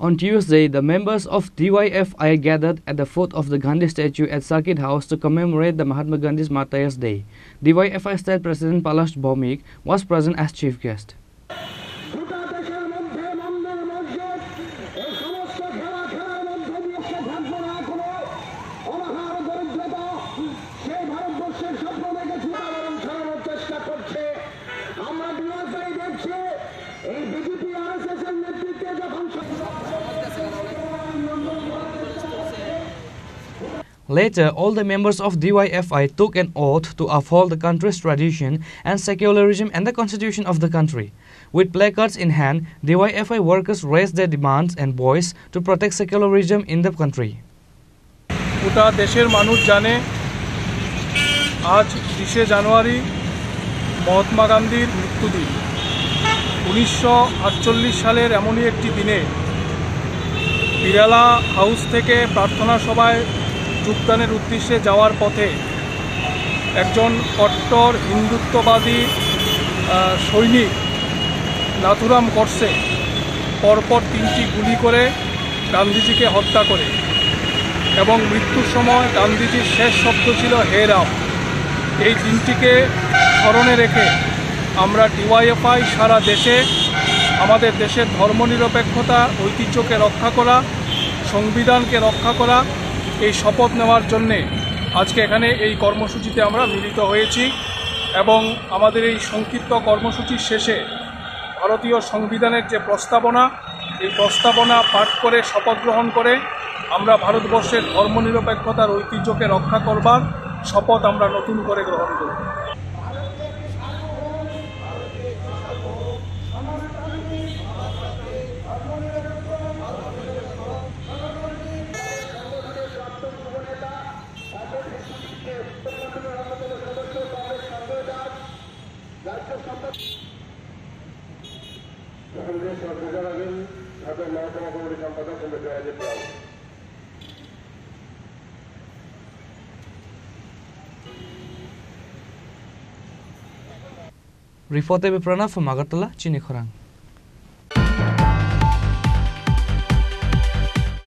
On Tuesday, the members of DYFI gathered at the foot of the Gandhi statue at Circuit House to commemorate the Mahatma Gandhi's Martyrs' Day. DYFI State President Palash Bhaumik was present as chief guest. Later, all the members of DYFI took an oath to uphold the country's tradition and secularism and the constitution of the country. With placards in hand, DYFI workers raised their demands and voice to protect secularism in the country. গোটা দেশের মানুষ জানে আজ 20 জানুয়ারি মহাত্মা গান্ধীর মৃত্যুদিন। 1948 সালের এমনই একটি দিনে বিড়ালা হাউস থেকে প্রার্থনা সভায় যোগদানের উদ্দেশ্যে যাওয়ার পথে একজন কট্টর হিন্দুত্ববাদী সৈনিক নাথুরাম গডসে পরপর 3টি গুলি করে গান্ধীজিকে হত্যা করে এবং মৃত্যুর সময় গান্ধীজির শেষ শব্দ ছিল হে রাম। এই দিনটিকে স্মরণে রেখে আমরা ডিওয়াইএফআই সারা দেশে আমাদের দেশের ধর্মনিরপেক্ষতা ঐতিহ্যকে রক্ষা করা, সংবিধানকে রক্ষা করা এই শপথ নেওয়ার জন্যে আজকে এখানে এই কর্মসূচিতে আমরা মিলিত হয়েছি এবং আমাদের এই সংক্ষিপ্ত কর্মসূচির শেষে ভারতীয় সংবিধানের যে প্রস্তাবনা, এই প্রস্তাবনা পাঠ করে শপথ গ্রহণ করে আমরা ভারতবর্ষের ধর্মনিরপেক্ষতার ঐতিহ্যকে রক্ষা করবার শপথ আমরা নতুন করে গ্রহণ করব। Report by Pranav from Agartala, Chinikhorang.